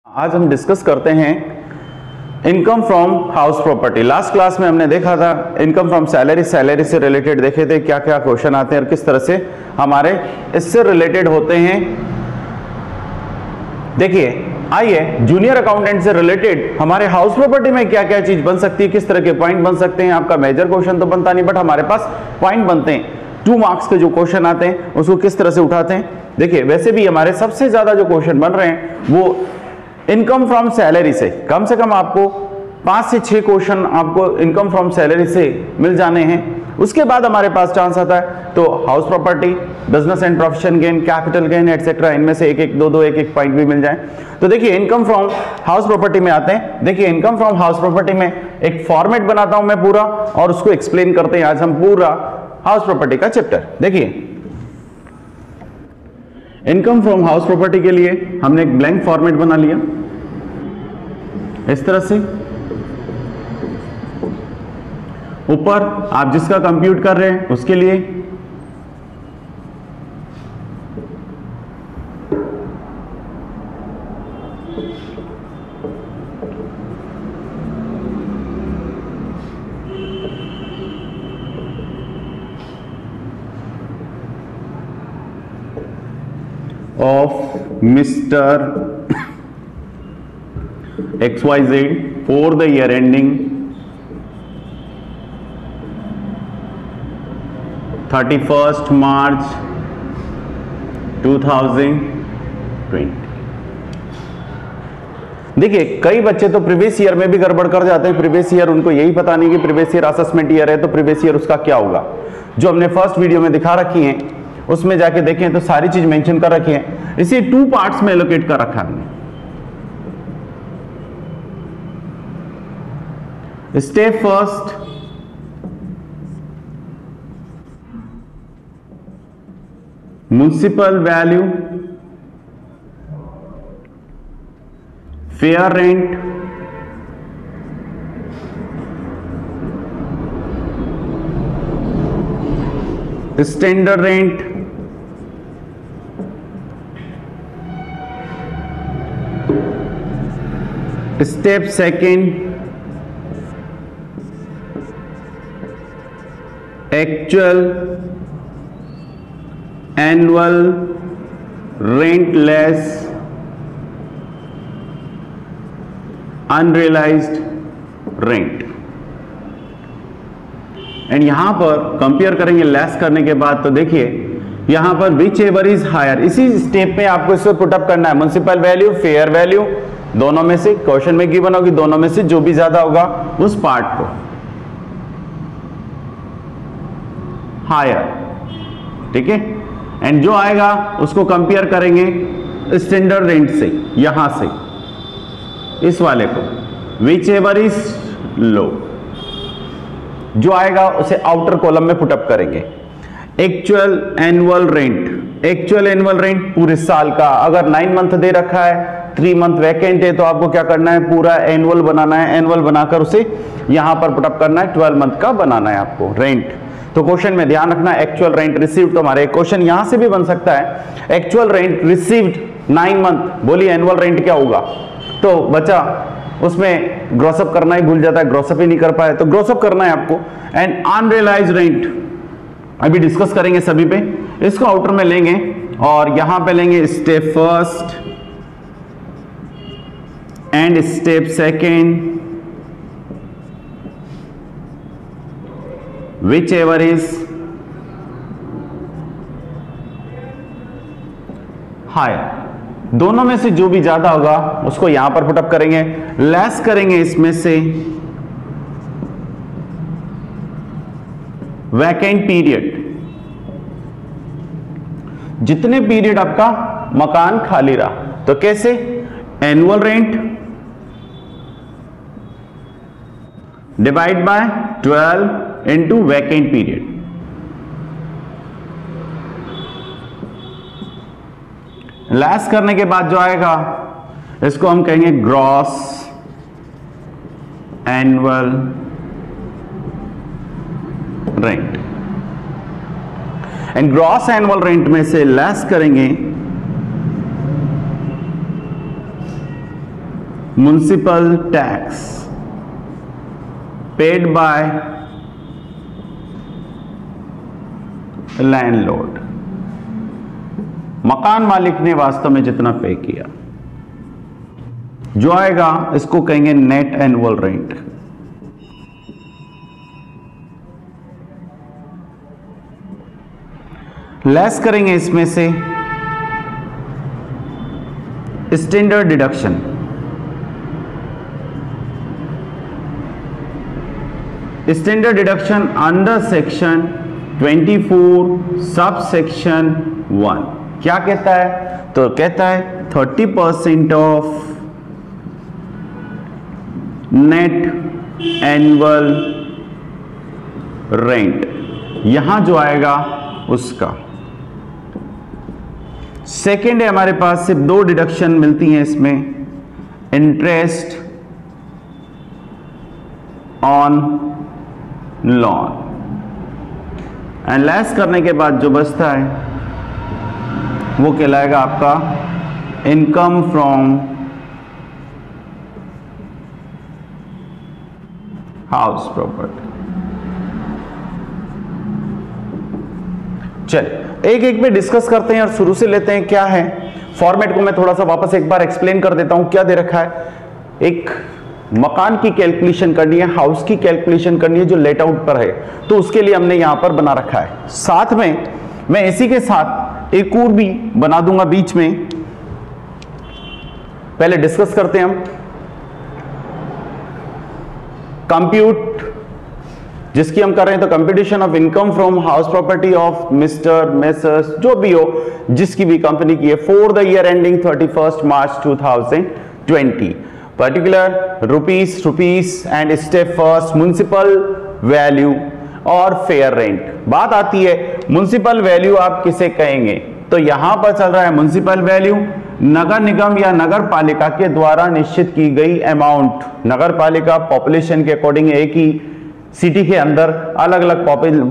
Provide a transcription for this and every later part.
आज हम डिस्कस करते हैं income from house property. Last class में हमने देखा था इनकम फ्रॉम सैलरी, सैलरी से रिलेटेड देखे थे क्या क्या क्वेश्चन आते हैं और किस तरह से हमारे इससे रिलेटेड होते हैं। देखिए आइए जूनियर अकाउंटेंट से रिलेटेड हमारे हाउस प्रॉपर्टी में क्या क्या चीज बन सकती है, किस तरह के पॉइंट बन सकते हैं। आपका मेजर क्वेश्चन तो बनता नहीं बट हमारे पास पॉइंट बनते हैं। 2 मार्क्स के जो क्वेश्चन आते हैं उसको किस तरह से उठाते हैं। देखिए वैसे भी हमारे सबसे ज्यादा जो क्वेश्चन बन रहे हैं वो इनकम फ्रॉम सैलरी से कम आपको 5 से 6 क्वेश्चन आपको इनकम फ्रॉम सैलरी से मिल जाने हैं। उसके बाद हमारे पास चांस आता है तो house property, business and profession gain, capital gain etcetera, इनमें से एक एक पॉइंट भी मिल जाए। तो देखिए इनकम फ्रॉम हाउस प्रॉपर्टी में आते हैं। देखिए इनकम फ्रॉम हाउस प्रॉपर्टी में एक फॉर्मेट बनाता हूं मैं पूरा और उसको एक्सप्लेन करते हैं आज हम पूरा हाउस प्रॉपर्टी का चैप्टर। देखिए इनकम फ्रॉम हाउस प्रॉपर्टी के लिए हमने एक ब्लैंक फॉर्मेट बना लिया इस तरह से। ऊपर आप जिसका कंप्यूट कर रहे हैं उसके लिए of Mr. XYZ for the year ending 31st March 2020। देखिए कई बच्चे तो प्रीवियस ईयर में भी गड़बड़ कर जाते हैं। प्रीवियस ईयर उनको यही पता नहीं कि प्रीवियस ईयर असेसमेंट ईयर है तो प्रीवियस ईयर उसका क्या होगा। जो हमने फर्स्ट वीडियो में दिखा रखी है उसमें जाके देखें तो सारी चीज मेंशन कर रखी है। इसे 2 पार्ट्स में एलोकेट कर रखा हमने। Step first, municipal value, fair rent, standard rent, step second, actual annual rent less unrealised rent. And यहां पर कंपेयर करेंगे लेस करने के बाद। तो देखिए यहां पर विच एवर इज हायर, इसी स्टेप में आपको इसको पुटअप करना है। म्युनिसिपल वैल्यू, फेयर वैल्यू, दोनों में से क्वेश्चन में गिवन होगी, दोनों में से जो भी ज्यादा होगा उस पार्ट को हायर, ठीक है। एंड जो आएगा उसको कंपेयर करेंगे स्टैंडर्ड रेंट से, यहां से इस वाले को, विच एवर इज लो, जो आएगा उसे आउटर कॉलम में पुटअप करेंगे। Actual annual rent, actual annual rent पूरे साल का, अगर 9 मंथ दे रखा है, 3 मंथ वैकेंट है तो आपको क्या करना है, पूरा एनुअल बनाना है। एनुअल बनाकर उसे यहां पर पुटअप करना है, 12 मंथ का बनाना है आपको रेंट। तो क्वेश्चन में ध्यान रखना एक्चुअल रेंट रिसीव्ड। तो हमारे क्वेश्चन यहां से भी बन सकता है एक्चुअल रेंट रिसीव्ड 9 मंथ, बोलिए एनुअल रेंट क्या होगा। तो बच्चा उसमें ग्रॉसअप करना ही भूल जाता है, ग्रॉसअप ही नहीं कर पाए तो ग्रॉसअप करना है आपको। एंड अनरियलाइज्ड रेंट अभी डिस्कस करेंगे सभी पे, इसको आउटर में लेंगे और यहां पे लेंगे step first and step second, whichever is higher, दोनों में से जो भी ज्यादा होगा उसको यहां पर पुटअप करेंगे। लेस करेंगे इसमें से वैकेंट पीरियड, जितने पीरियड आपका मकान खाली रहा। तो कैसे, annual rent divide by 12 into vacant period. Less करने के बाद जो आएगा इसको हम कहेंगे gross annual rent. And gross annual rent में से लेस करेंगे municipal tax paid by landlord, मकान मालिक ने वास्तव में जितना पे किया, जो आएगा इसको कहेंगे नेट एनुअल रेंट। लेस करेंगे इसमें से standard deduction, standard deduction under section 24 sub section 1 क्या कहता है? तो कहता है 30% ऑफ नेट एनुअल रेंट, यहां जो आएगा उसका। सेकेंड है हमारे पास सिर्फ 2 डिडक्शन मिलती हैं इसमें, interest on loan, and less करने के बाद जो बचता है वो कहलाएगा आपका इनकम फ्रॉम हाउस प्रॉपर्टी। चलिए एक एक पे डिस्कस करते हैं और शुरू से लेते हैं। क्या है फॉर्मेट को मैं थोड़ा सा वापस एक बार एक्सप्लेन कर देता हूं। क्या दे रखा है? एक मकान की कैलकुलेशन करनी है, हाउस की कैलकुलेशन करनी है जो लेट आउट पर है, तो उसके लिए हमने यहां पर बना रखा है। साथ में मैं इसी के साथ एक और भी बना दूंगा बीच में। पहले डिस्कस करते हैं हम कंप्यूट, जिसकी हम कर रहे हैं तो computation of income from house property of mister messrs जो भी हो, जिसकी भी कंपनी की है, for the year ending 31 March 2020, particular rupees and step first municipal value और फेयर रेंट। बात आती है म्युनिसिपल वैल्यू आप किसे कहेंगे? तो यहां पर चल रहा है म्युनिसिपल वैल्यू नगर निगम या नगर पालिका के द्वारा निश्चित की गई अमाउंट। नगर पालिका पॉपुलेशन के अकॉर्डिंग एक ही सिटी के अंदर अलग अलग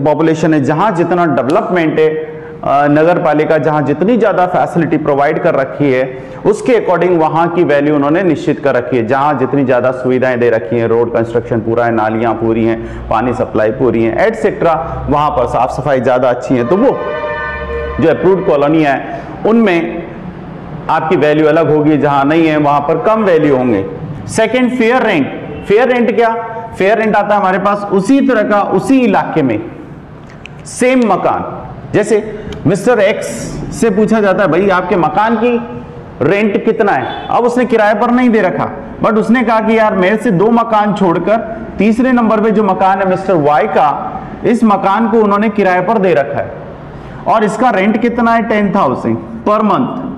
पॉपुलेशन है, जहां जितना डेवलपमेंट है नगर पालिका जहां जितनी ज्यादा फैसिलिटी प्रोवाइड कर रखी है उसके अकॉर्डिंग वहां की वैल्यू उन्होंने निश्चित कर रखी है। जहां जितनी ज्यादा सुविधाएं दे रखी हैं, रोड कंस्ट्रक्शन पूरा है, नालियां पूरी हैं, पानी सप्लाई पूरी है, एटसेट्रा, वहां पर साफ सफाई ज्यादा अच्छी है, तो वो जो अप्रूव्ड कॉलोनी है उनमें आपकी वैल्यू अलग होगी, जहां नहीं है वहां पर कम वैल्यू होंगे। Second fair rent. Fair rent क्या? फेयर रेंट आता है हमारे पास उसी तरह का उसी इलाके में सेम मकान, जैसे मिस्टर एक्स से पूछा जाता है भाई आपके मकान की रेंट कितना है। अब उसने किराए पर नहीं दे रखा, बट उसने कहा कि यार मेरे से 2 मकान छोड़कर तीसरे नंबर पे जो मकान है मिस्टर वाई का, इस मकान को उन्होंने किराए पर दे रखा है और इसका रेंट कितना है 10,000 पर मंथ।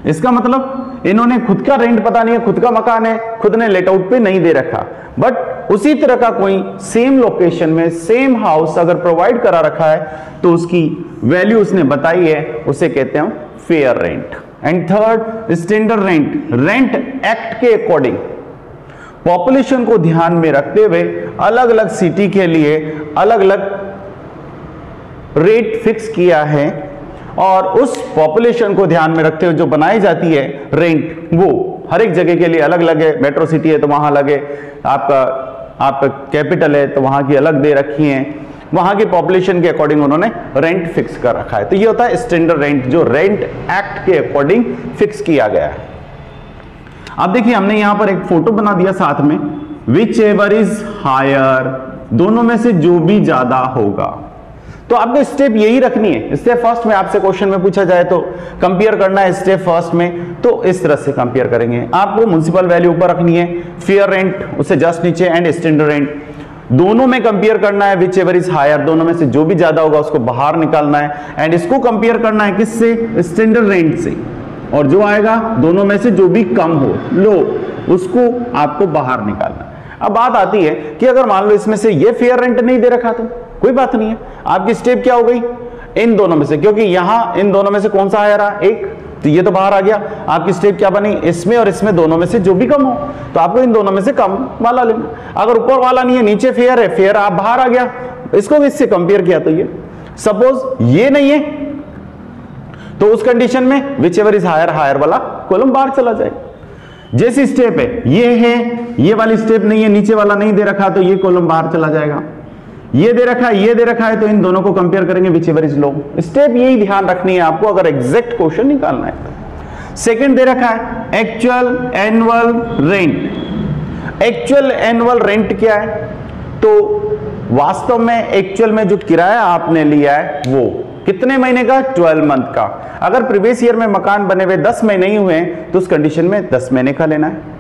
इसका मतलब इन्होंने खुद का रेंट पता नहीं है, खुद का मकान है, खुद ने लेट आउट पे नहीं दे रखा, बट उसी तरह का कोई सेम लोकेशन में सेम हाउस अगर प्रोवाइड करा रखा है तो उसकी वैल्यू उसने बताई है, उसे कहते हैं fair rent. And third standard rent. Rent act के अकॉर्डिंग पॉपुलेशन को ध्यान में रखते हुए अलग अलग सिटी के लिए अलग अलग रेट फिक्स किया है और उस पॉपुलेशन को ध्यान में रखते हुए जो बनाई जाती है रेंट वो हर एक जगह के लिए अलग अलग है। मेट्रो सिटी है तो वहां अलग है, आपका कैपिटल है तो वहां की अलग दे रखी है, वहां की पॉपुलेशन के अकॉर्डिंग उन्होंने रेंट फिक्स कर रखा है। तो ये होता है स्टैंडर्ड रेंट जो रेंट एक्ट के अकॉर्डिंग फिक्स किया गया है। अब देखिए हमने यहां पर एक फोटो बना दिया साथ में, विच एवर इज हायर, दोनों में से जो भी ज्यादा होगा। तो आपको स्टेप यही रखनी है। स्टेप फर्स्ट में आपसे क्वेश्चन में पूछा जाए तो कंपेयर करना है स्टेप फर्स्ट में, तो इस तरह से कंपेयर करेंगे। आपको म्युनिसिपल वैल्यू ऊपर रखनी है, फेयर रेंट उससे जस्ट नीचे, एंड स्टैंडर्ड रेंट दोनों में कंपेयर करना है। विच एवर इज हायर, दोनों में से जो भी ज्यादा होगा उसको बाहर निकालना है, एंड इसको कंपेयर करना है किससे? स्टैंडर्ड रेंट से, और जो आएगा दोनों में से जो भी कम हो लो उसको आपको बाहर निकालना है। अब बात आती है कि अगर मान लो इसमें से ये फेयर रेंट नहीं दे रखा तो कोई बात नहीं है, आपकी स्टेप क्या हो गई? इन दोनों में से, क्योंकि यहां इन दोनों में से कौन सा हायर रहा? एक, तो ये तो बाहर आ गया। आपकी स्टेप क्या बनी? इसमें और इसमें दोनों में से जो भी कम हो, तो आपको इन दोनों में से कम वाला लेना। अगर ऊपर वाला नहीं है, नीचे फेयर है, फेयर आप बाहर आ गया, इसको भी इससे कंपेयर किया तो ये, सपोज ये नहीं है तो उस कंडीशन में whichever is higher, higher वाला कॉलम बाहर चला जाए। जैसी स्टेप है, ये वाली स्टेप नहीं है, नीचे वाला नहीं दे रखा तो ये कॉलम बाहर चला जाएगा। ये दे रखा है, ये दे रखा है, तो इन दोनों को कंपेयर करेंगे which ever is low. Step यही ध्यान रखनी है आपको अगर एग्जैक्ट क्वेश्चन निकालना है तो। सेकंड दे रखा है actual annual rent. Actual annual rent क्या है? तो वास्तव में एक्चुअल में जो किराया आपने लिया है वो कितने महीने का? 12 मंथ का। अगर प्रीवियस ईयर में मकान बने हुए 10 महीने ही हुए तो उस कंडीशन में 10 महीने का लेना है।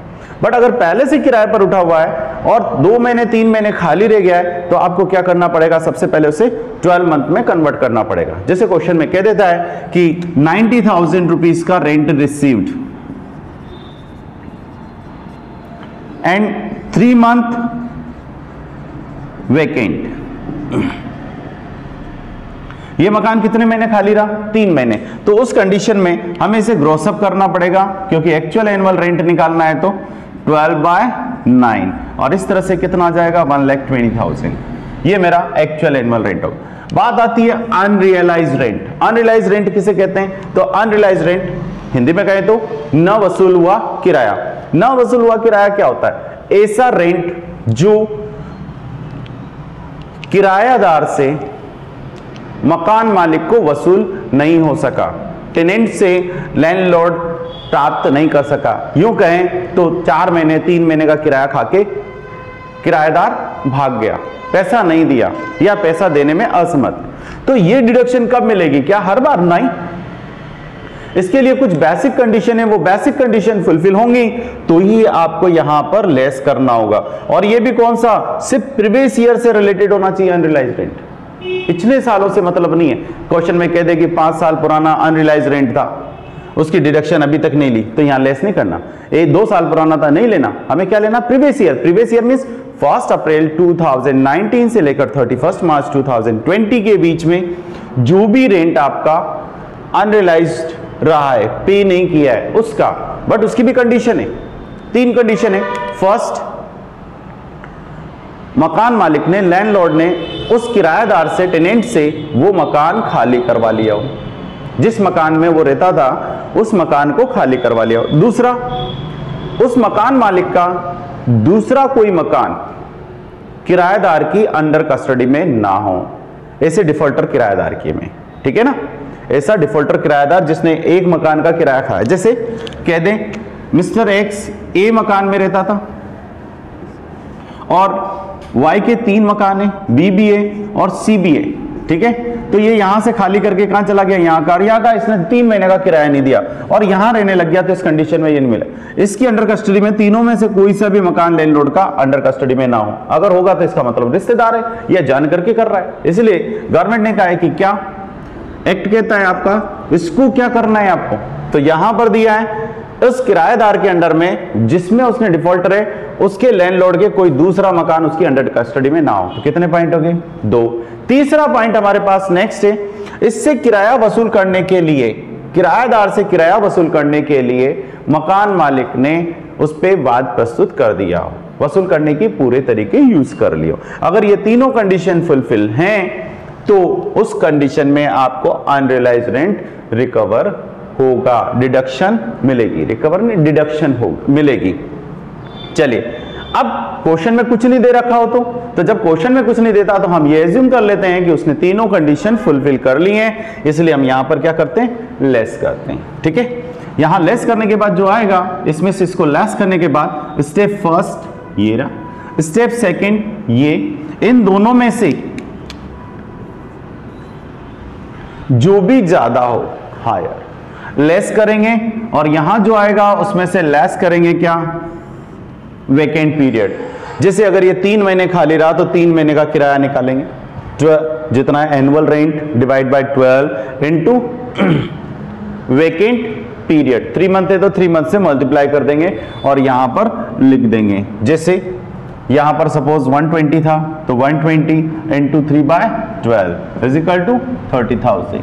बट अगर पहले से किराए पर उठा हुआ है और 2 महीने 3 महीने खाली रह गया है तो आपको क्या करना पड़ेगा? सबसे पहले उसे 12 मंथ में कन्वर्ट करना पड़ेगा। जैसे क्वेश्चन में कह देता है कि 90,000 रुपीज का rent received and 3 month vacant. ये मकान कितने महीने खाली रहा? 3 महीने। तो उस कंडीशन में हमें इसे ग्रोसअप करना पड़ेगा क्योंकि एक्चुअल एनुअल रेंट निकालना है तो 12/9 और इस तरह से कितना आ जाएगा? 1,20,000। ये मेरा एक्चुअल एनुअल रेंट होगा। बात आती है अनरियलाइज्ड रेंट। अनरियलाइज्ड रेंट किसे कहते हैं? तो अनरियलाइज्ड रेंट हिंदी में कहें तो न वसूल हुआ किराया। न वसूल हुआ किराया क्या होता है? ऐसा रेंट जो किरायादार से मकान मालिक को वसूल नहीं हो सका, टेनेंट से लैंडलॉर्ड प्राप्त नहीं कर सका। यूं कहें तो 4 महीने 3 महीने का किराया खाके किराएदार भाग गया, पैसा नहीं दिया या पैसा देने में असमर्थ। तो ये डिडक्शन कब मिलेगी? क्या हर बार? नहीं। इसके लिए कुछ बेसिक कंडीशन है, वो बेसिक कंडीशन फुलफिल होंगी तो ही आपको यहां पर लेस करना होगा। और ये भी कौन सा? सिर्फ प्रीवियस ईयर से रिलेटेड होना चाहिए अनरियलाइज्ड रेंट। पिछले सालों से मतलब नहीं है। क्वेश्चन में कह दे कि 5 साल पुराना अनरियलाइज्ड रेंट था, उसकी डिडक्शन अभी तक नहीं ली तो यहां लेस नहीं करना। 2 साल पुराना था, नहीं लेना। हमें क्या लेना? Previous year. Previous year means 1 अप्रैल 2019 से लेकर 31 मार्च 2020 के बीच में जो भी रेंट आपका अनरियलाइज्ड रहा है, पे नहीं किया है उसका। बट उसकी भी कंडीशन है, 3 कंडीशन है। फर्स्ट, मकान मालिक ने, लैंडलॉर्ड ने उस किराएदार से, टेनेंट से वो मकान खाली करवा लिया हो, जिस मकान में वो रहता था उस मकान को खाली करवा लिया हो। दूसरा, उस मकान मालिक का दूसरा कोई मकान किराएदार की अंडर कस्टडी में ना हो, ऐसे डिफॉल्टर किराएदार की में, ठीक है ना। ऐसा डिफॉल्टर किराएदार जिसने एक मकान का किराया खाया। जैसे कह दें मिस्टर एक्स ए मकान में रहता था और वाई के 3 मकान है, बी भी है और सी भी है, ठीक है। तो ये यहां से खाली करके कहां चला गया? यहाँ का इसने 3 महीने का किराया नहीं दिया और यहां रहने लग गया तो इस कंडीशन में ये नहीं मिला। इसकी अंडर कस्टडी में तीनों में से कोई सा भी मकान लैंडलॉर्ड का अंडर कस्टडी में ना हो। अगर होगा तो इसका मतलब रिश्तेदार है या जान करके कर रहा है। इसलिए गवर्नमेंट ने कहा है कि क्या एक्ट कहता है आपका, इसको क्या करना है आपको। तो यहां पर दिया है उस किराएदार के अंडर में जिसमें उसने डिफॉल्टर है, उसके लैंडलॉर्ड के कोई दूसरा मकान उसकी अंडर कस्टडी में ना हो। तो कितने पॉइंट हो गए? 2। तीसरा पॉइंट हमारे पास नेक्स्ट है, इससे किराया वसूल करने के लिए, किराएदार से किराया वसूल करने के लिए मकान मालिक ने उस पे वाद प्रस्तुत कर दिया हो, वसूल करने की पूरे तरीके यूज कर लियो। अगर ये तीनों कंडीशन फुलफिल हैं तो उस कंडीशन में आपको अनरियलाइज्ड रेंट रिकवर होगा, डिडक्शन मिलेगी। रिकवर नहीं, डिडक्शन होगा, मिलेगी। चलिए, अब क्वेश्चन में कुछ नहीं दे रखा हो तो जब क्वेश्चन में कुछ नहीं देता तो हम ये एज्यूम कर लेते हैं कि उसने तीनों कंडीशन फुलफिल कर ली हैं, इसलिए हम यहां पर क्या करते हैं? लेस करते हैं, ठीक है। यहां लेस करने के बाद जो आएगा, इसमें से इसको लेस करने के बाद स्टेप फर्स्ट ये रहा, स्टेप सेकंड ये, इन दोनों में से जो भी ज्यादा हो हायर लेस करेंगे और यहां जो आएगा उसमें से लेस करेंगे क्या? Vacant period. जैसे अगर ये 3 महीने खाली रहा तो 3 महीने का किराया निकालेंगे, जितना annual rent divide by 12 into vacant period. 3 month है तो 3 मंथ से मल्टीप्लाई कर देंगे और यहां पर लिख देंगे। जैसे यहां पर सपोज 120 था तो 120 इंटू 3/12 इज इक्वल टू 30,000।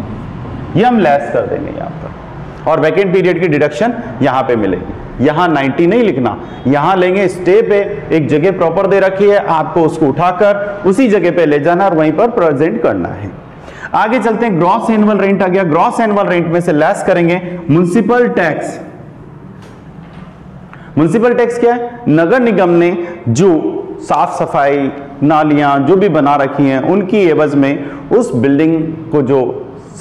ये हम लेस कर देंगे यहां पर और वैकेंट पीरियड की डिडक्शन यहां पे मिलेगी। यहां 90 नहीं लिखना, यहां लेंगे स्टेप है, एक जगह प्रॉपर दे रखी है, आपको उसको उठाकर उसी जगह पे ले जाना और वहीं पर प्रेजेंट करना है। आगे चलते हैं, ग्रॉस एनुअल रेंट आ गया। ग्रॉस एनुअल रेंट में से लेस करेंगे म्युनिसिपल टैक्स। म्युनिसिपल टैक्स क्या है? नगर निगम ने जो साफ सफाई, नालियां जो भी बना रखी हैं, उनकी एवज में उस बिल्डिंग को जो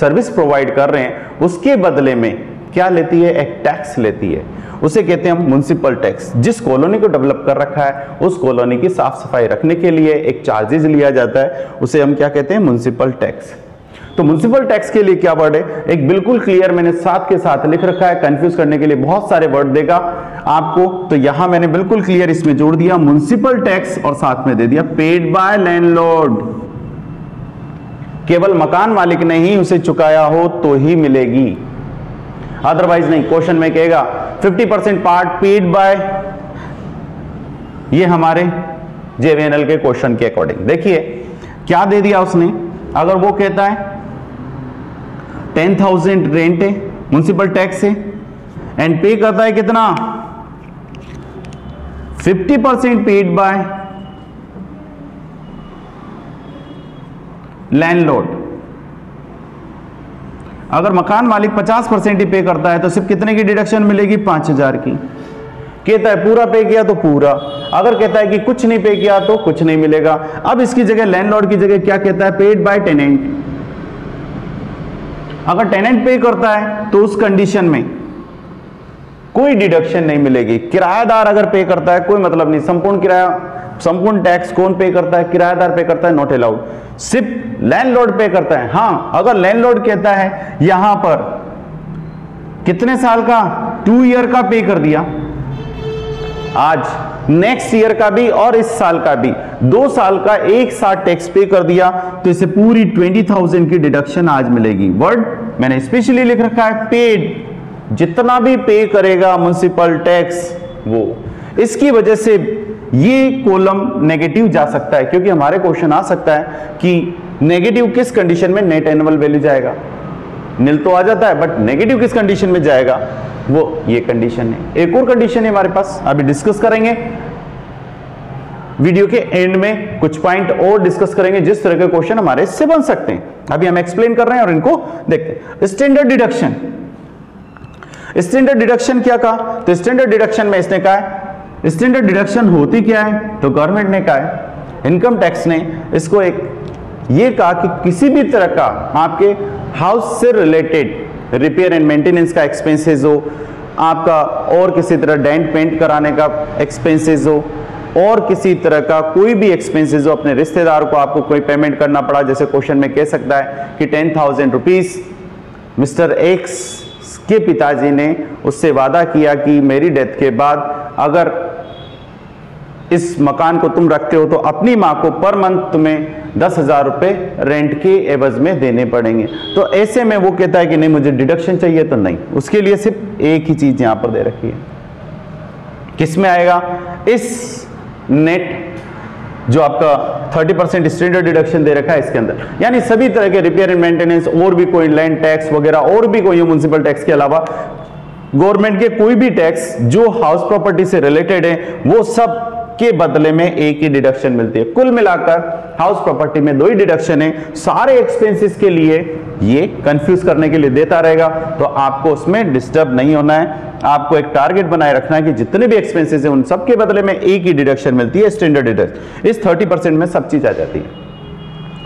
सर्विस प्रोवाइड कर रहे हैं उसके बदले में क्या लेती है? एक टैक्स लेती है। उसे कहते हैं हम म्युनिसिपल टैक्स। जिस कॉलोनी को डेवलप कर रखा है उस कॉलोनी की साफ सफाई रखने के लिए एक चार्जेस लिया जाता है, उसे हम क्या कहते हैं? Municipal tax. तो म्युनिसिपल टैक्स के लिए क्या वर्ड है? एक बिल्कुल क्लियर मैंने साथ के साथ लिख रखा है, कंफ्यूज करने के लिए बहुत सारे वर्ड देगा आपको, तो यहां मैंने बिल्कुल क्लियर इसमें जोड़ दिया म्युनिसिपल टैक्स और साथ में दे दिया पेड बाय लैंडलॉर्ड। केवल मकान मालिक ने ही उसे चुकाया हो तो ही मिलेगी, अदरवाइज नहीं। क्वेश्चन में कहेगा 50% पार्ट पेड बाय, ये हमारे जेवीएनएल के क्वेश्चन के अकॉर्डिंग देखिए क्या दे दिया उसने। अगर वो कहता है 10,000 रेंट है, म्युनिसिपल टैक्स है, एंड पे करता है कितना? 50% पेड बाय लैंडलॉर्ड। अगर मकान मालिक 50% ही पे करता है तो सिर्फ कितने की डिडक्शन मिलेगी? 5,000 की। कहता है पूरा पे किया तो पूरा, अगर कहता है कि कुछ नहीं पे किया तो कुछ नहीं मिलेगा। अब इसकी जगह लैंडलॉर्ड की जगह क्या कहता है? Paid by tenant. अगर टेनेंट पे करता है तो उस कंडीशन में कोई डिडक्शन नहीं मिलेगी। किराएदार अगर पे करता है कोई मतलब नहीं, संपूर्ण किराया, संपूर्ण टैक्स कौन पे करता है? किराएदार पे करता है, नॉट अलाउड। सिर्फ लैंडलॉर्ड पे करता है। हां, अगर लैंडलॉर्ड कहता है यहां पर कितने साल का? 2 ईयर का पे कर दिया आज, नेक्स्ट ईयर का भी और इस साल का भी, 2 साल का एक साथ टैक्स पे कर दिया तो इसे पूरी 20,000 की डिडक्शन आज मिलेगी। वर्ड मैंने स्पेशली लिख रखा है पेड। जितना भी पे करेगा म्युनिसिपल टैक्स वो, इसकी वजह से ये कॉलम नेगेटिव जा सकता है, क्योंकि हमारे क्वेश्चन आ सकता है कि नेगेटिव किस कंडीशन में नेट एनुअल वैल्यू जाएगा। नील तो आ जाता है बट नेगेटिव किस कंडीशन में जाएगा, वो ये कंडीशन है। एक और कंडीशन है हमारे पास, अभी डिस्कस करेंगे वीडियो के एंड में, कुछ पॉइंट और डिस्कस करेंगे जिस तरह के क्वेश्चन हमारे इससे बन सकते हैं। अभी हम एक्सप्लेन कर रहे हैं और इनको देखते हैं। Standard deduction. स्टैंडर्ड डिडक्शन क्या कहा? तो स्टैंडर्ड डिडक्शन में इसने कहा है स्टैंडर्ड डिडक्शन होती क्या है? तो गवर्नमेंट ने कहा है, इनकम टैक्स ने इसको एक ये कहा कि किसी भी तरह का आपके हाउस से रिलेटेड रिपेयर एंड मेंटेनेंस का एक्सपेंसेस हो, आपका और किसी तरह डेंट पेंट कराने का एक्सपेंसेस हो, और किसी तरह का कोई भी एक्सपेंसेस हो, अपने रिश्तेदार को आपको कोई पेमेंट करना पड़ा, जैसे क्वेश्चन में कह सकता है कि 10,000 रुपीज मिस्टर एक्स के पिताजी ने उससे वादा किया कि मेरी डेथ के बाद अगर इस मकान को तुम रखते हो तो अपनी मां को पर मंथ तुम्हें 10,000 रुपए रेंट के एवज में देने पड़ेंगे। तो ऐसे में वो कहता है कि नहीं मुझे डिडक्शन चाहिए, तो नहीं, उसके लिए सिर्फ एक ही चीज यहां पर दे रखी है। किसमें आएगा? इस नेट जो आपका 30% स्टैंडर्ड डिडक्शन दे रखा है इसके अंदर, यानी सभी तरह के रिपेयर एंड मेंटेनेंस और भी कोई लैंड टैक्स वगैरह और भी कोई म्युनिसिपल टैक्स के अलावा गवर्नमेंट के कोई भी टैक्स जो हाउस प्रॉपर्टी से रिलेटेड है वो सब के बदले में एक ही डिडक्शन मिलती है। कुल मिलाकर हाउस प्रॉपर्टी में 2 ही डिडक्शन है, सारे एक्सपेंसेस के लिए ये कंफ्यूज करने के लिए देता रहेगा, तो आपको उसमें डिस्टर्ब नहीं होना है। आपको एक टारगेट बनाए रखना है कि जितने भी एक्सपेंसेस हैं उन सब के बदले में एक ही डिडक्शन मिलती है, स्टैंडर्ड डिडक्शन। इस 30% में सब चीज आ जाती है।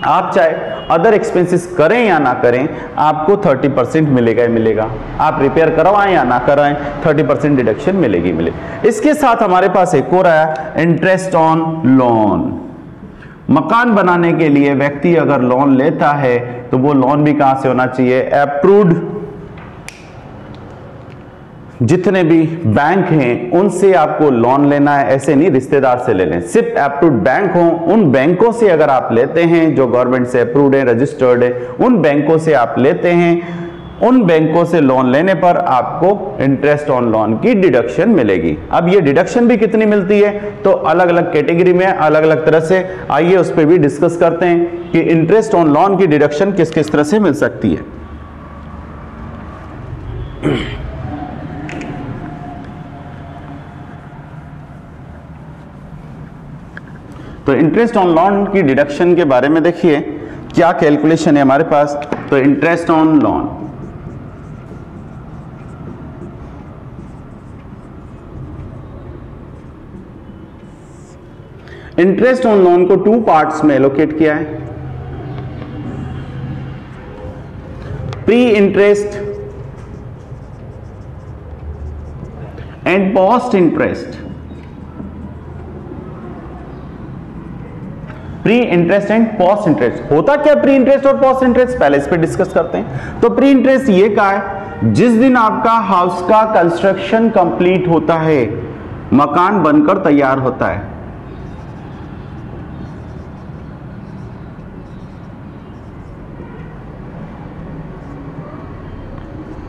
आप चाहे अदर एक्सपेंसेस करें या ना करें, आपको 30% मिलेगा ही मिलेगा। आप रिपेयर करवाएं या ना कराएं, 30% डिडक्शन मिलेगी मिलेगी। इसके साथ हमारे पास एक और आया, इंटरेस्ट ऑन लोन। मकान बनाने के लिए व्यक्ति अगर लोन लेता है तो वो लोन भी कहां से होना चाहिए? अप्रूव्ड। जितने भी बैंक हैं उनसे आपको लोन लेना है, ऐसे नहीं रिश्तेदार से ले लें, सिर्फ अप्रूव्ड बैंक हो उन बैंकों से अगर आप लेते हैं जो गवर्नमेंट से अप्रूव्ड है, रजिस्टर्ड है, उन बैंकों से आप लेते हैं। उन बैंकों से लोन लेने पर आपको इंटरेस्ट ऑन लोन की डिडक्शन मिलेगी। अब ये डिडक्शन भी कितनी मिलती है, तो अलग अलग कैटेगरी में अलग अलग तरह से, आइए उस पर भी डिस्कस करते हैं कि इंटरेस्ट ऑन लोन की डिडक्शन किस किस तरह से मिल सकती है। तो इंटरेस्ट ऑन लोन की डिडक्शन के बारे में देखिए क्या कैलकुलेशन है हमारे पास। तो interest on loan, interest on loan को 2 पार्ट्स में एलोकेट किया है, pre interest and post interest. Pre interest and post interest होता क्या प्री इंटरेस्ट और पोस्ट इंटरेस्ट, पहले इस पे डिस्कस करते हैं। तो प्री इंटरेस्ट ये का है जिस दिन आपका हाउस का कंस्ट्रक्शन कंप्लीट होता है, मकान बनकर तैयार होता है,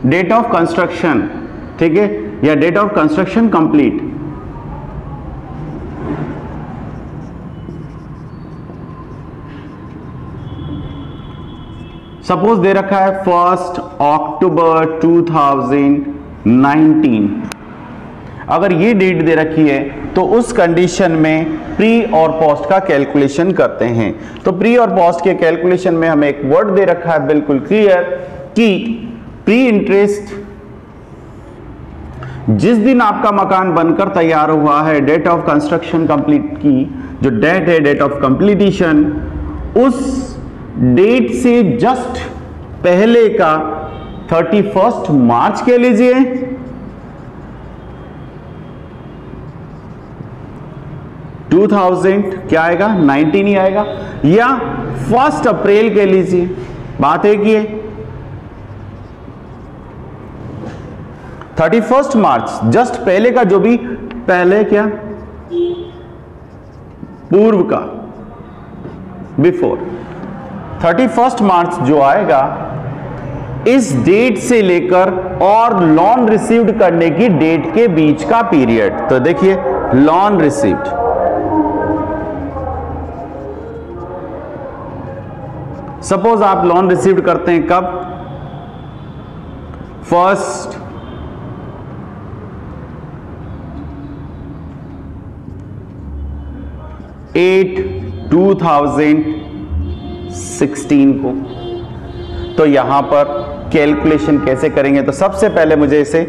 डेट ऑफ कंस्ट्रक्शन, ठीक है, या date of construction complete. Suppose दे रखा है 1 अक्टूबर 2019, अगर ये डेट दे रखी है तो उस कंडीशन में प्री और पोस्ट का कैलकुलेशन करते हैं। तो प्री और पोस्ट के कैलकुलेशन में हमें एक वर्ड दे रखा है बिल्कुल क्लियर कि प्री इंटरेस्ट जिस दिन आपका मकान बनकर तैयार हुआ है, डेट ऑफ कंस्ट्रक्शन कंप्लीट की जो डेट है, डेट ऑफ कंप्लीटेशन, उस डेट से जस्ट पहले का 31 मार्च कह लीजिए, क्या आएगा 19 ही आएगा, या 1 अप्रैल कह लीजिए, बात एक ही है। 31 मार्च जस्ट पहले का, जो भी पहले क्या पूर्व का, बिफोर 31 मार्च जो आएगा, इस डेट से लेकर और लोन रिसीव्ड करने की डेट के बीच का पीरियड। तो देखिए लोन रिसीव्ड, सपोज आप लोन रिसीव्ड करते हैं कब, 1 8 2016 को। तो यहां पर कैलकुलेशन कैसे करेंगे, तो सबसे पहले मुझे इसे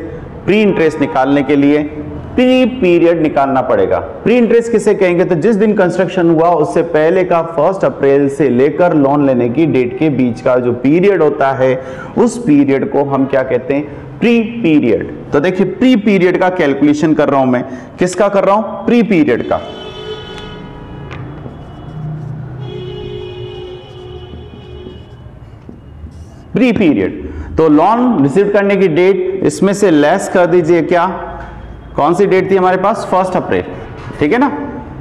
प्री इंटरेस्ट निकालने के लिए प्री पीरियड निकालना पड़ेगा। प्री इंटरेस्ट किसे कहेंगे, तो जिस दिन कंस्ट्रक्शन हुआ उससे पहले का 1 अप्रैल से लेकर लोन लेने की डेट के बीच का जो पीरियड होता है, उस पीरियड को हम क्या कहते हैं, प्री पीरियड। तो देखिए प्री पीरियड का कैलकुलेशन कर रहा हूं मैं, किसका कर रहा हूं, प्री पीरियड का। प्री पीरियड, तो लोन रिसीव करने की डेट इसमें से लेस कर दीजिए, क्या कौन सी डेट थी हमारे पास, 1 अप्रैल, ठीक है ना।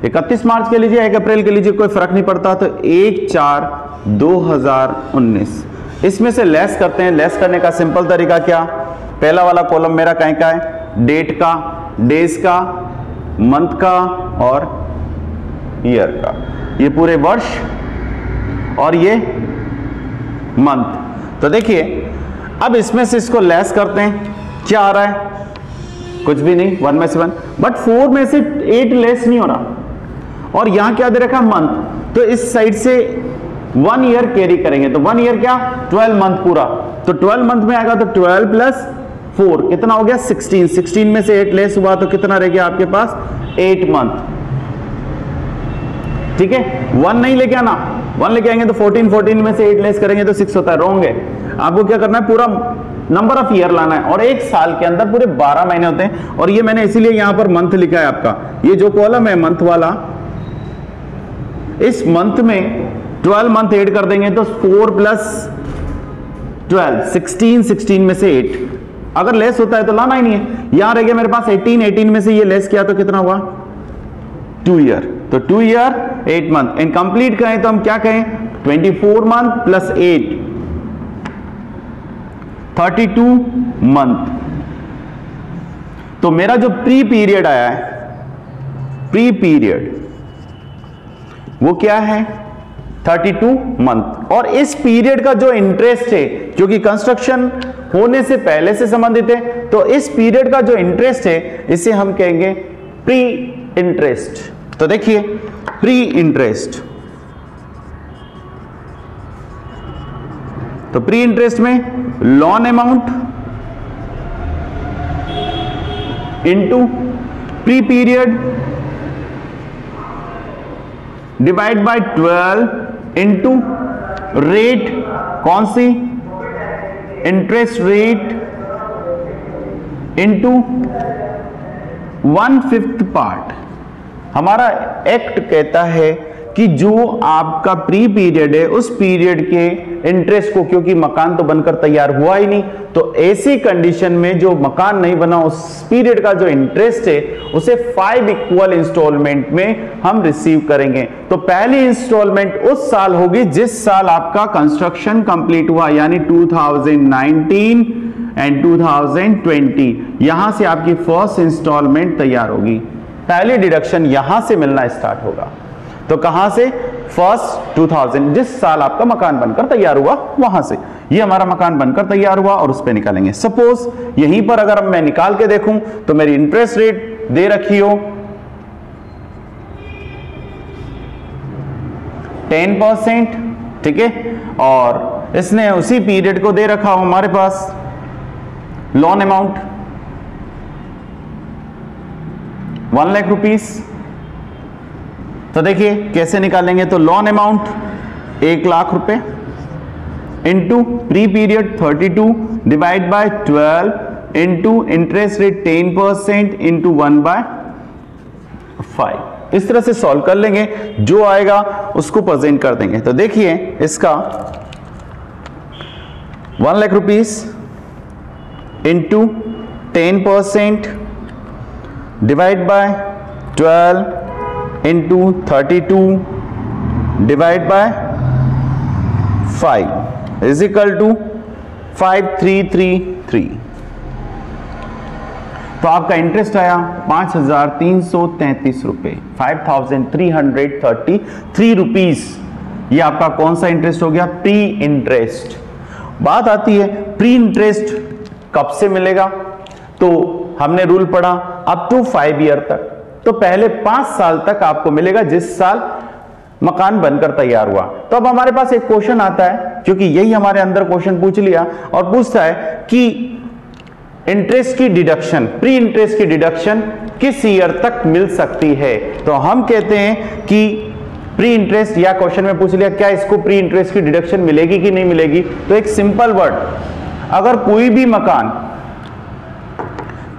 31 मार्च के लीजिए, 1 अप्रैल के लीजिए, कोई फर्क नहीं पड़ता। तो 1/4/2019 इसमें से लेस करते हैं। लेस करने का सिंपल तरीका क्या, पहला वाला कॉलम मेरा कहीं का है, डेट का, डेज का, मंथ का और ईयर का, ये पूरे वर्ष और ये मंथ। तो देखिए अब इसमें से इसको लेस करते हैं, क्या आ रहा है, कुछ भी नहीं, 1 में से 1, बट 4 में से 8 लेस नहीं हो रहा। और यहां क्या दे रखा है, मंथ, तो इस साइड से 1 ईयर कैरी करेंगे, तो 1 ईयर क्या, 12 मंथ पूरा। तो 12 मंथ में आएगा तो 12 + 4 कितना हो गया, 16। 16 में से 8 लेस हुआ तो कितना रह गया आपके पास, 8 मंथ, ठीक है। 1 नहीं लेके आना, 1 लेके आएंगे तो 14, 14 में से 8 लेस करेंगे तो 6 होता है, रॉन्ग है। आपको क्या करना है, पूरा नंबर ऑफ ईयर लाना है, और एक साल के अंदर पूरे 12 महीने होते हैं। और ये मैंने इसीलिए यहां पर मंथ लिखा है आपका, ये जो कॉलम है मंथ वाला, इस मंथ में 12 मंथ ऐड कर देंगे तो 4 + 12 16, 16 में से 8, अगर लेस होता है तो लाना ही नहीं है। यहां रह गया मेरे पास 18, 18 में से ये लेस किया तो कितना हुआ, 2 ईयर। तो 2 ईयर 8 मंथ, एंड कंप्लीट करें तो हम क्या कहें, 24 मंथ + 8 32 मंथ। तो मेरा जो प्री पीरियड आया है, प्री पीरियड वो क्या है, 32 मंथ। और इस पीरियड का जो इंटरेस्ट है, क्योंकि कंस्ट्रक्शन होने से पहले से संबंधित है, तो इस पीरियड का जो इंटरेस्ट है इसे हम कहेंगे प्री इंटरेस्ट। तो देखिए प्री इंटरेस्ट, तो प्री इंटरेस्ट में loan amount into pre period divide by 12 into rate, कौन सी, इंटरेस्ट रेट इंटू 1/5 पार्ट। हमारा एक्ट कहता है कि जो आपका प्री पीरियड है उस पीरियड के इंटरेस्ट को, क्योंकि मकान तो बनकर तैयार हुआ ही नहीं, तो ऐसी कंडीशन में जो मकान नहीं बना उस पीरियड का जो इंटरेस्ट है उसे 5 इक्वल इंस्टॉलमेंट में हम रिसीव करेंगे। तो पहली इंस्टॉलमेंट उस साल होगी जिस साल आपका कंस्ट्रक्शन कंप्लीट हुआ, यानी 2019 एंड 2020। यहां से आपकी फर्स्ट इंस्टॉलमेंट तैयार होगी, पहली डिडक्शन यहां से मिलना स्टार्ट होगा। तो कहां से, फर्स्ट 2000, जिस साल आपका मकान बनकर तैयार हुआ वहां से। ये हमारा मकान बनकर तैयार हुआ और उस पे निकालेंगे। सपोज यहीं पर अगर मैं निकाल के देखूं तो मेरी इंटरेस्ट रेट दे रखी हो 10%, ठीक है, और इसने उसी पीरियड को दे रखा हो हमारे पास लोन अमाउंट 1 लाख रुपीस। तो देखिए कैसे निकालेंगे, तो लोन अमाउंट 1 लाख रुपए into pre period 32 divide by 12 into interest rate 10% into 1/5। इस तरह से सॉल्व कर लेंगे, जो आएगा उसको प्रेजेंट कर देंगे। तो देखिए इसका 1 lakh rupees into 10% divide by 12 into 32 divide by 5 is equal to 5333। तो आपका इंटरेस्ट आया 5333 रुपए, 5333 रुपीस। ये आपका कौन सा इंटरेस्ट हो गया, प्री इंटरेस्ट। बात आती है प्री इंटरेस्ट कब से मिलेगा, तो हमने रूल पढ़ा अप टू 5 ईयर तक। तो पहले 5 साल तक आपको मिलेगा जिस साल मकान बनकर तैयार हुआ। तो अब हमारे पास एक क्वेश्चन आता है, क्योंकि यही हमारे अंदर क्वेश्चन पूछ लिया और पूछता है कि इंटरेस्ट की डिडक्शन, प्री इंटरेस्ट की डिडक्शन किस ईयर तक मिल सकती है। तो हम कहते हैं कि प्री इंटरेस्ट, या क्वेश्चन में पूछ लिया क्या इसको प्री इंटरेस्ट की डिडक्शन मिलेगी कि नहीं मिलेगी, तो एक सिंपल वर्ड, अगर कोई भी मकान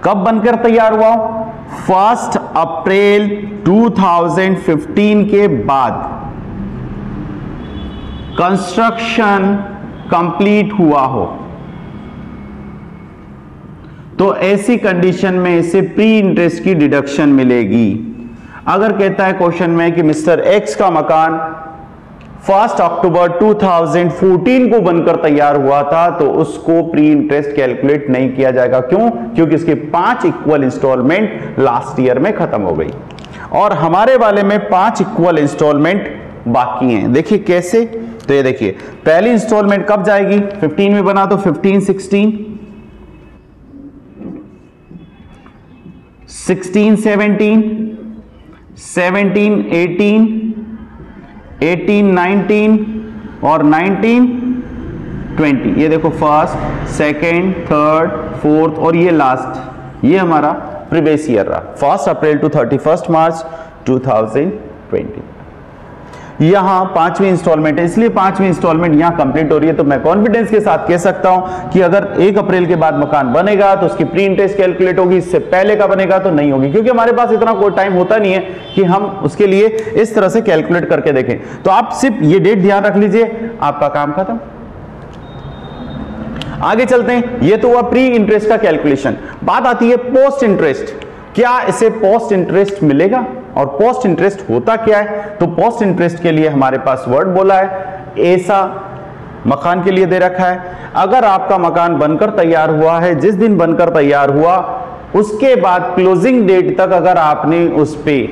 कब बनकर तैयार हुआ, 1 अप्रैल 2015 के बाद कंस्ट्रक्शन कंप्लीट हुआ हो, तो ऐसी कंडीशन में इसे प्री इंटरेस्ट की डिडक्शन मिलेगी। अगर कहता है क्वेश्चन में कि मिस्टर एक्स का मकान 1 अक्टूबर 2014 को बनकर तैयार हुआ था, तो उसको प्री इंटरेस्ट कैलकुलेट नहीं किया जाएगा। क्यों, क्योंकि इसके 5 इक्वल इंस्टॉलमेंट लास्ट ईयर में खत्म हो गई और हमारे वाले में 5 इक्वल इंस्टॉलमेंट बाकी हैं। देखिए कैसे, तो ये देखिए पहली इंस्टॉलमेंट कब जाएगी, 15 में बना तो 15 16 16 17 17 18 18 19 और 19 20। ये देखो फर्स्ट, सेकेंड, थर्ड, फोर्थ और ये लास्ट, ये हमारा प्रीवियस ईयर रहा 1 अप्रैल टू 31 मार्च 2020। यहां 5वीं इंस्टॉलमेंट है, इसलिए 5वीं इंस्टॉलमेंट यहां कंप्लीट हो रही है। तो मैं कॉन्फिडेंस के साथ कह सकता हूं कि अगर 1 अप्रैल के बाद मकान बनेगा तो उसकी प्री इंटरेस्ट कैलकुलेट होगी, इससे पहले का बनेगा तो नहीं होगी, क्योंकि हमारे पास इतना कोई टाइम होता नहीं है कि हम उसके लिए इस तरह से कैलकुलेट करके देखें। तो आप सिर्फ ये डेट ध्यान रख लीजिए, आपका काम खत्म। आगे चलते हैं, ये तो हुआ प्री इंटरेस्ट का कैलकुलेशन। बात आती है पोस्ट इंटरेस्ट, क्या इसे पोस्ट इंटरेस्ट मिलेगा और पोस्ट इंटरेस्ट होता क्या है। तो पोस्ट इंटरेस्ट के लिए हमारे पास वर्ड बोला है, ऐसा मकान के लिए दे रखा है, अगर आपका मकान बनकर तैयार हुआ है, जिस दिन बनकर तैयार हुआ उसके बाद क्लोजिंग डेट तक अगर आपने उस पे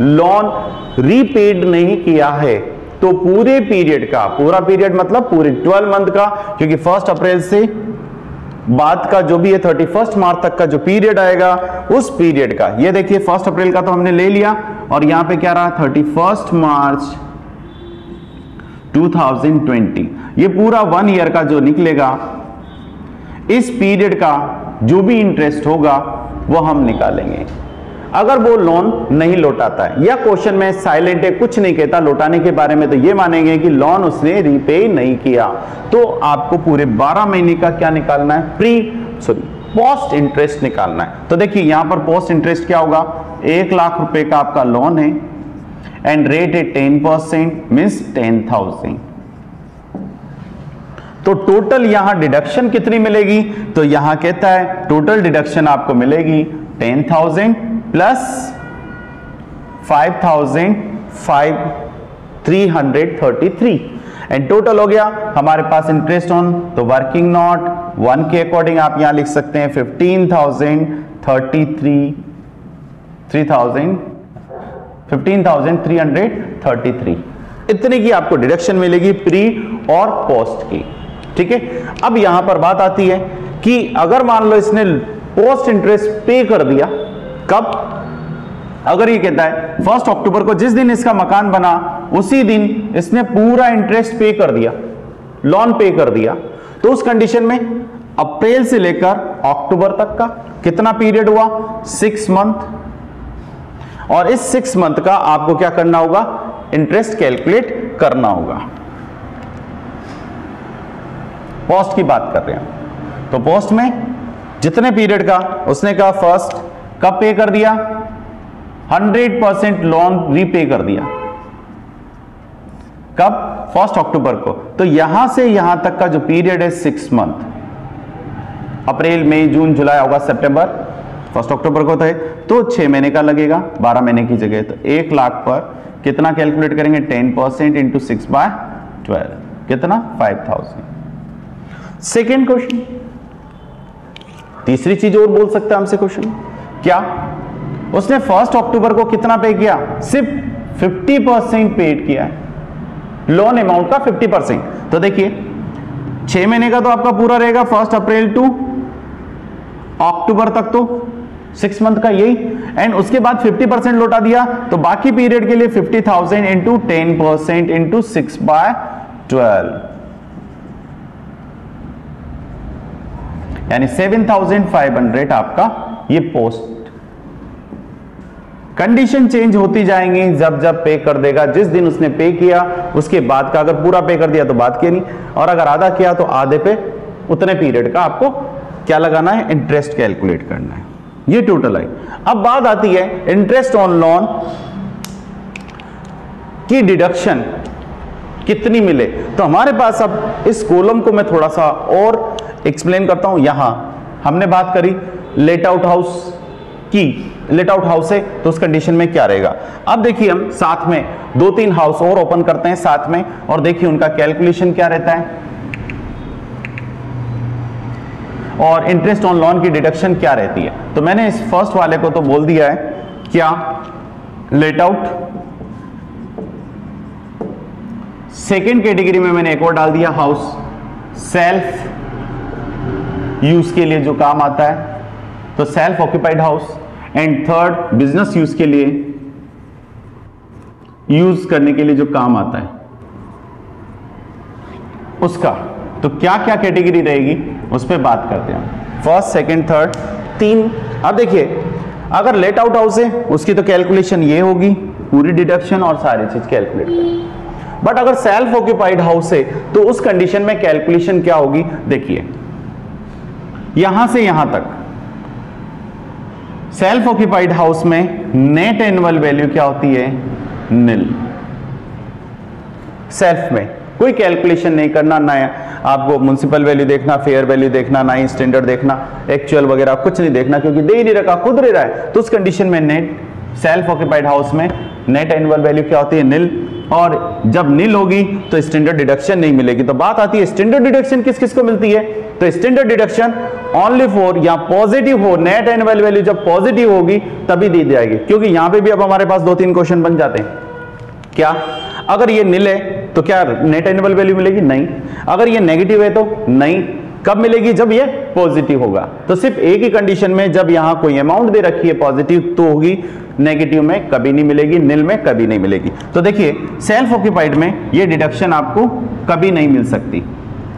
लोन रीपेड नहीं किया है, तो पूरे पीरियड का, पूरा पीरियड मतलब पूरे 12 मंथ का, क्योंकि 1 अप्रैल से बाद का जो भी है 31 मार्च तक का जो पीरियड आएगा, उस पीरियड का, ये देखिए 1 अप्रैल का तो हमने ले लिया और यहां पे क्या रहा 31 मार्च 2020, ये पूरा 1 ईयर का जो निकलेगा, इस पीरियड का जो भी इंटरेस्ट होगा वो हम निकालेंगे। अगर वो लोन नहीं लौटाता है या क्वेश्चन में साइलेंट है, कुछ नहीं कहता लौटाने के बारे में, तो ये मानेंगे कि लोन उसने रीपे नहीं किया। तो आपको पूरे 12 महीने का क्या निकालना है, पोस्ट इंटरेस्ट निकालना है। तो देखिए यहां पर पोस्ट इंटरेस्ट क्या होगा, 1 लाख रुपए का आपका लोन है एंड रेट है 10%, मींस 10,000। तो टोटल यहां डिडक्शन कितनी मिलेगी, तो यहां कहता है टोटल डिडक्शन आपको मिलेगी 10,000 प्लस 5,333 एंड टोटल हो गया हमारे पास इंटरेस्ट ऑन, तो वर्किंग नोट 1 के अकॉर्डिंग आप यहां लिख सकते हैं 15,333 इतने की आपको डिडक्शन मिलेगी प्री और पोस्ट की। ठीक है, अब यहां पर बात आती है कि अगर मान लो इसने पोस्ट इंटरेस्ट पे कर दिया, कब, अगर ये कहता है 1 अक्टूबर को जिस दिन इसका मकान बना उसी दिन इसने पूरा इंटरेस्ट पे कर दिया, लोन पे कर दिया, तो उस कंडीशन में अप्रैल से लेकर अक्टूबर तक का कितना पीरियड हुआ, 6 मंथ, और इस 6 मंथ का आपको क्या करना होगा, इंटरेस्ट कैलकुलेट करना होगा। पोस्ट की बात कर रहे हैं, तो पोस्ट में जितने पीरियड का उसने कहा फर्स्ट कब पे कर दिया, 100% लोन रीपे कर दिया, कब, 1 अक्टूबर को। तो यहां से यहां तक का जो पीरियड है 6 मंथ, अप्रैल मई जून जुलाई अगस्त सितंबर, 1 अक्टूबर को थे तो 6 महीने का लगेगा 12 महीने की जगह। तो 1 लाख पर कितना कैलकुलेट करेंगे, 10% इंटू 6/12 कितना, 5,000। सेकेंड क्वेश्चन, तीसरी चीज और बोल सकता है हमसे क्वेश्चन, क्या उसने 1 अक्टूबर को कितना पे किया, सिर्फ 50% पेड किया है, लोन अमाउंट का 50%। तो देखिए 6 महीने का तो आपका पूरा रहेगा 1 अप्रैल टू अक्टूबर तक, तो 6 मंथ का यही, एंड उसके बाद 50% लौटा दिया, तो बाकी पीरियड के लिए 50,000 इंटू 10% इंटू 6/12 यानी 7,500 आपका ये पोस्ट। कंडीशन चेंज होती जाएंगी जब जब पे कर देगा, जिस दिन उसने पे किया उसके बाद का, अगर पूरा पे कर दिया तो बात की नहीं, और अगर आधा किया तो आधे पे उतने पीरियड का आपको क्या लगाना है, इंटरेस्ट कैलकुलेट करना है। ये टोटल है। अब बात आती है इंटरेस्ट ऑन लोन की डिडक्शन कितनी मिले। तो हमारे पास अब इस कॉलम को मैं थोड़ा सा और एक्सप्लेन करता हूं। यहां हमने बात करी लेट आउट हाउस की, लेट आउट हाउस है तो उस कंडीशन में क्या रहेगा। अब देखिए हम साथ में 2-3 हाउस और ओपन करते हैं साथ में, और देखिए उनका कैलकुलेशन क्या रहता है और इंटरेस्ट ऑन लोन की डिडक्शन क्या रहती है। तो मैंने इस फर्स्ट वाले को तो बोल दिया है क्या, लेट आउट। सेकेंड कैटेगरी में मैंने एक और डाल दिया हाउस सेल्फ यूज के लिए जो काम आता है, तो self occupied house. And third business use के लिए, यूज करने के लिए जो काम आता है उसका। तो क्या क्या कैटेगरी रहेगी उस पर बात करते हैं, फर्स्ट सेकंड थर्ड 3। अब देखिए अगर लेट आउट हाउस है उसकी तो कैलकुलेशन ये होगी, पूरी डिडक्शन और सारी चीज कैलकुलेट करें। बट अगर सेल्फ ऑक्यूपाइड हाउस है तो उस कंडीशन में कैलकुलेशन क्या होगी, देखिए यहां से यहां तक सेल्फ ऑक्यूपाइड हाउस में नेट एनुअल वैल्यू क्या होती है, निल। सेल्फ में कोई कैलकुलेशन नहीं करना, ना आपको म्युनिसिपल वैल्यू देखना, फेयर वैल्यू देखना, ना ही स्टैंडर्ड देखना, एक्चुअल वगैरह कुछ नहीं देखना, क्योंकि दे ही नहीं रखा, खुद रह रहा है। तो उस कंडीशन में नेट सेल्फ ऑक्यूपाइड हाउस में नेट एनुअल वैल्यू क्या होती है, निल। और जब निल होगी तो स्टैंडर्ड डिडक्शन नहीं मिलेगी। तो बात आती है स्टैंडर्ड डिडक्शन किस किस को मिलती है, तो स्टैंडर्ड डिडक्शन ओनली फॉर या पॉजिटिव हो, नेट एनुअल वैल्यू जब पॉजिटिव होगी तभी दी जाएगी। क्योंकि यहां पे भी अब हमारे पास 2-3 क्वेश्चन बन जाते हैं। क्या अगर ये निल है तो क्या नेट एनुअल वैल्यू मिलेगी, नहीं। अगर ये नेगेटिव है तो नहीं। कब मिलेगी, जब ये पॉजिटिव होगा। तो सिर्फ एक ही कंडीशन में, जब यहां कोई अमाउंट दे रखी है पॉजिटिव तो होगी, नेगेटिव में कभी नहीं मिलेगी, निल में कभी नहीं मिलेगी। तो देखिए सेल्फ ऑक्यूपाइड में ये डिडक्शन आपको कभी नहीं मिल सकती,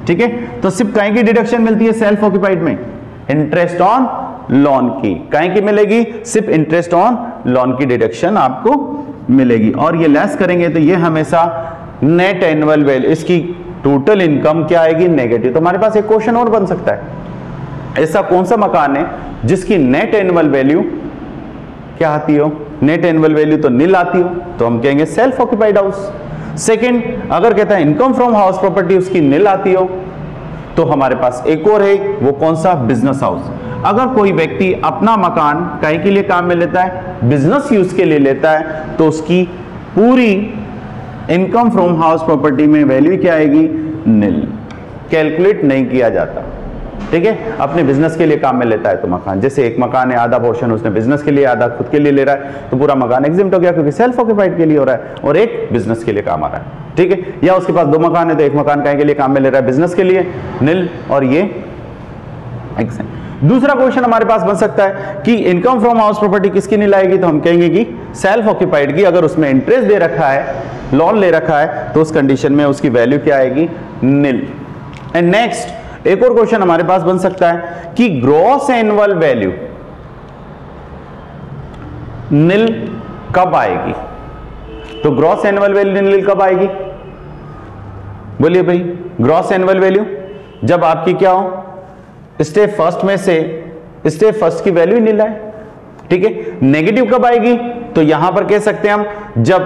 ठीक है। तो सिर्फ कहीं की डिडक्शन मिलती है सेल्फ ऑक्यूपाइड में, इंटरेस्ट ऑन लोन की, काहे की मिलेगी, सिर्फ इंटरेस्ट ऑन लोन की डिडक्शन आपको मिलेगी। और ये लेस करेंगे तो ये हमेशा नेट एनुअल वैल्यू, इसकी टोटल इनकम क्या आएगी, नेगेटिव। तो हमारे पास एक क्वेश्चन और बन सकता है, ऐसा कौन सा मकान है जिसकी नेट एनुअल वैल्यू क्या आती हो, नेट एनुअल वैल्यू तो नील आती हो, तो हम कहेंगे सेल्फ ऑक्यूपाइड हाउस। सेकंड, अगर कहता है इनकम फ्रॉम हाउस प्रॉपर्टी उसकी नील आती हो, तो हमारे पास एक और है, वो कौन सा, बिजनेस हाउस। अगर कोई व्यक्ति अपना मकान काहे के लिए काम में लेता है, बिजनेस यूज के लिए लेता है, तो उसकी पूरी इनकम फ्रॉम हाउस प्रॉपर्टी में वैल्यू क्या आएगी, नील, कैलकुलेट नहीं किया जाता। ठीक है, अपने बिजनेस के लिए काम में लेता है तो मकान, जैसे एक मकान है, आधा पोर्शन उसने बिजनेस के लिए, आधा खुद के लिए ले रहा है, तो पूरा मकान एग्जिम्ट हो गया क्योंकि सेल्फ ऑक्यूपाइड के लिए हो रहा है और एक बिजनेस के लिए काम आ रहा है। ठीक है, या उसके पास दो मकान है तो एक मकान काहे के लिए काम में ले रहा है, बिजनेस के लिए, नील, और ये एग्जिम्ट। दूसरा क्वेश्चन हमारे पास बन सकता है कि इनकम फ्रॉम हाउस प्रॉपर्टी किसकी नील आएगी, तो हम कहेंगे कि सेल्फ ऑक्यूपाइड की। अगर उसमें इंटरेस्ट दे रखा है, लोन ले रखा है, तो उस कंडीशन में उसकी वैल्यू क्या आएगी, नील। एंड नेक्स्ट एक और क्वेश्चन हमारे पास बन सकता है कि ग्रॉस एनुअल वैल्यू नील कब आएगी, तो ग्रॉस एनुअल वैल्यू नील कब आएगी, बोलिए भाई। ग्रॉस एनुअल वैल्यू जब आपकी क्या हो, स्टेप फर्स्ट में से स्टेप फर्स्ट की वैल्यू नील है। ठीक है, नेगेटिव कब आएगी, तो यहां पर कह सकते हैं हम जब,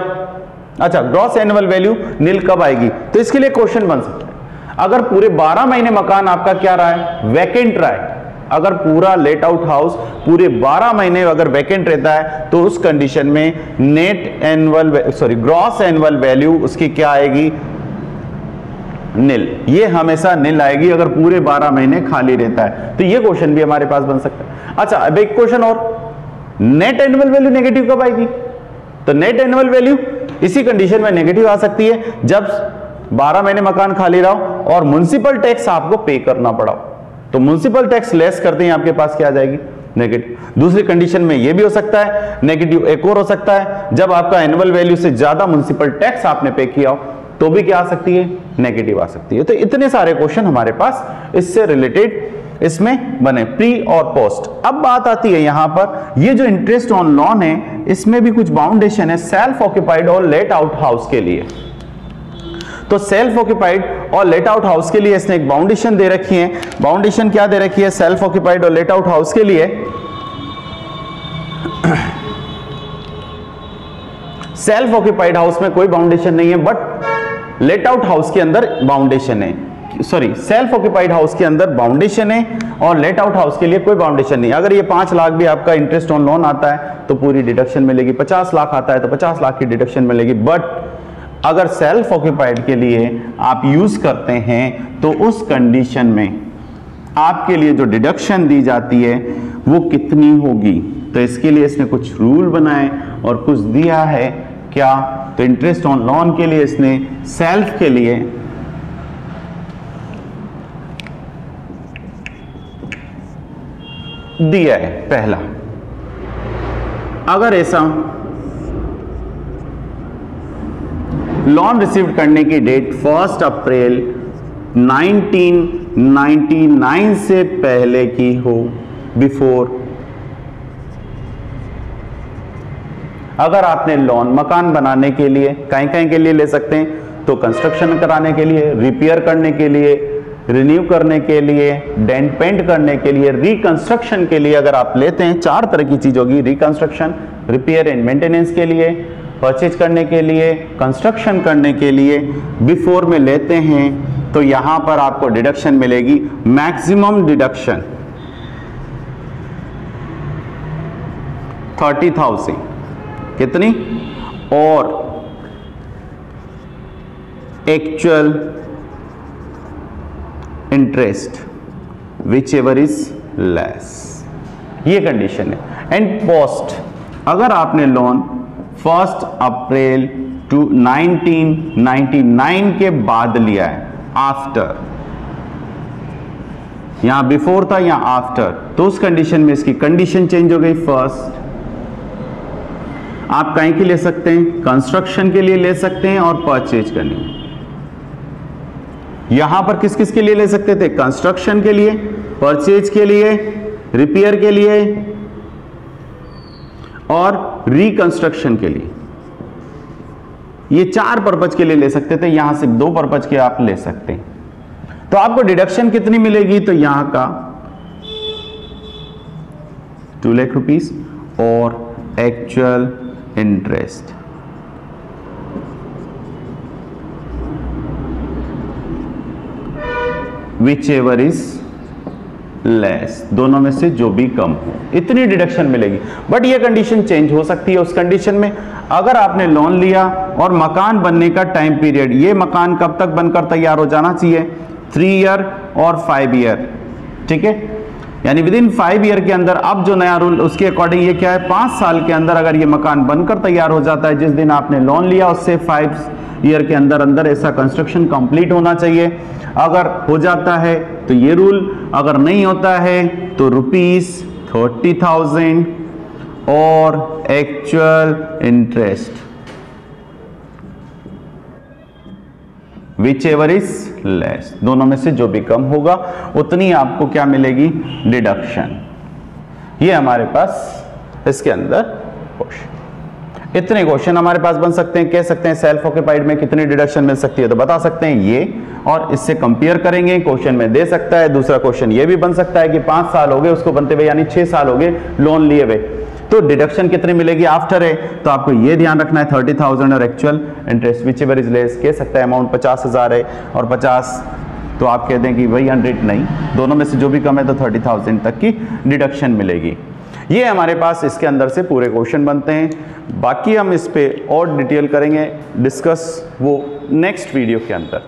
अच्छा, ग्रॉस एनुअल वैल्यू नील कब आएगी, तो इसके लिए क्वेश्चन बन सकता है अगर पूरे 12 महीने मकान आपका क्या रहा है, वैकेंट रहा है। अगर पूरा लेट आउट हाउस पूरे 12 महीने अगर वैकेंट रहता है, तो उस कंडीशन में net annual gross annual value उसकी क्या आएगी, नील। ये हमेशा नील आएगी अगर पूरे 12 महीने खाली रहता है। तो ये क्वेश्चन भी हमारे पास बन सकता है। अच्छा, अब एक क्वेश्चन और, नेट एनुअल वैल्यू नेगेटिव कब आएगी, तो नेट एनुअल वैल्यू इसी कंडीशन में नेगेटिव आ सकती है जब 12 महीने मकान खाली रहा और म्युनिसिपल टैक्स आपको पे करना पड़ा, तो म्युनिसिपल टैक्स लेस करते हैं आपके पास क्या आ जाएगी, नेगेटिव। दूसरी कंडीशन में ये भी हो सकता है नेगेटिव। एक और हो सकता है जब आपका एनुअल वैल्यू से ज्यादा म्युनिसिपल टैक्स आपने पे किया हो, तो भी क्या आ सकती है, नेगेटिव आ सकती है। तो इतने सारे क्वेश्चन हमारे पास इससे रिलेटेड इसमें बने, प्री और पोस्ट। अब बात आती है यहां पर, ये जो इंटरेस्ट ऑन लोन है इसमें भी कुछ बाउंडेशन है सेल्फ ऑक्यूपाइड और लेट आउट हाउस के लिए। तो सेल्फ ऑक्यूपाइड और लेट आउट हाउस के लिए इसने एक बाउंडेशन दे रखी है। बाउंडेशन क्या दे रखी है सेल्फ ऑक्यूपाइड और लेट आउट हाउस के लिए, सेल्फ ऑक्यूपाइड हाउस में कोई बाउंडेशन नहीं है, बट लेट आउट हाउस के अंदर बाउंडेशन है, सॉरी, सेल्फ ऑक्यूपाइड हाउस के अंदर बाउंडेशन है और लेट आउट हाउस के लिए कोई बाउंडेशन नहीं। अगर ये 5 लाख भी आपका इंटरेस्ट ऑन लोन आता है तो पूरी डिडक्शन मिलेगी, 50 लाख आता है तो 50 लाख की डिडक्शन मिलेगी। बट अगर सेल्फ ऑक्यूपाइड के लिए आप यूज करते हैं तो उस कंडीशन में आपके लिए जो डिडक्शन दी जाती है वो कितनी होगी, तो इसके लिए इसने कुछ रूल बनाए और कुछ दिया है क्या, तो इंटरेस्ट ऑन लोन के लिए इसने सेल्फ के लिए दिया है। पहला, अगर ऐसा लोन रिसीव करने की डेट 1 अप्रैल 1999 से पहले की हो, बिफोर, अगर आपने लोन मकान बनाने के लिए कहीं के लिए ले सकते हैं, तो कंस्ट्रक्शन कराने के लिए, रिपेयर करने के लिए, रिन्यू करने के लिए, डेंट पेंट करने के लिए, रिकंस्ट्रक्शन के लिए अगर आप लेते हैं, 4 तरह की चीज होगी, रिकंस्ट्रक्शन, रिपेयर एंड मेंटेनेंस के लिए, परचेज करने के लिए, कंस्ट्रक्शन करने के लिए बिफोर में लेते हैं, तो यहां पर आपको डिडक्शन मिलेगी, मैक्सिमम डिडक्शन 30,000, कितनी, और actual interest which ever is less, ये कंडीशन है। एंड पोस्ट, अगर आपने लोन 1 अप्रैल 1999 के बाद लिया है, आफ्टर, यहां बिफोर था यहां आफ्टर, तो उस कंडीशन में इसकी कंडीशन चेंज हो गई। फर्स्ट, आप कहीं के ले सकते हैं, कंस्ट्रक्शन के लिए ले सकते हैं और परचेज करने, यहां पर किस किस के लिए ले सकते थे, कंस्ट्रक्शन के लिए, परचेज के लिए रिपेयर के लिए और रिकंस्ट्रक्शन के लिए। ये 4 पर्पज के लिए ले सकते थे, यहां सिर्फ 2 पर्पज के आप ले सकते हैं। तो आपको डिडक्शन कितनी मिलेगी, तो यहां का 2 लाख रुपीस और actual interest which ever is less, दोनों में से जो भी कम हो, इतनी डिडक्शन मिलेगी। बट ये कंडीशन चेंज हो सकती है। उस कंडीशन में अगर आपने लोन लिया और मकान बनने का टाइम पीरियड, ये मकान कब तक बनकर तैयार हो जाना चाहिए, 3 ईयर और 5 ईयर, ठीक है, यानी विद इन 5 ईयर के अंदर। अब जो नया रूल उसके अकॉर्डिंग ये क्या है, 5 साल के अंदर अगर ये मकान बनकर तैयार हो जाता है, जिस दिन आपने लोन लिया उससे 5 ईयर के अंदर अंदर ऐसा कंस्ट्रक्शन कंप्लीट होना चाहिए। अगर हो जाता है तो ये रूल, अगर नहीं होता है तो ₹30,000 और actual interest which ever is less, दोनों में से जो भी कम होगा उतनी आपको क्या मिलेगी, डिडक्शन। ये हमारे पास इसके अंदर क्वेश्चन, इतने क्वेश्चन हमारे पास बन सकते हैं। कह सकते हैं सेल्फ ऑक्यूपाइड में कितनी डिडक्शन मिल सकती है, तो बता सकते हैं ये, और इससे कंपेयर करेंगे, क्वेश्चन में दे सकता है। दूसरा क्वेश्चन ये भी बन सकता है कि 5 साल हो गए उसको बनते हुए, यानी 6 साल हो गए लोन लिए हुए, तो डिडक्शन कितनी मिलेगी आफ्टर है, तो आपको ये ध्यान रखना है 30,000 और actual interest which ever is less. कह सकता है अमाउंट 50,000 है और 50, तो आप कहते हैं कि भाई 100 नहीं, दोनों में से जो भी कम है तो 30,000 तक की डिडक्शन मिलेगी। ये हमारे पास इसके अंदर से पूरे क्वेश्चन बनते हैं। बाकी हम इस पे और डिटेल करेंगे डिस्कस वो नेक्स्ट वीडियो के अंदर।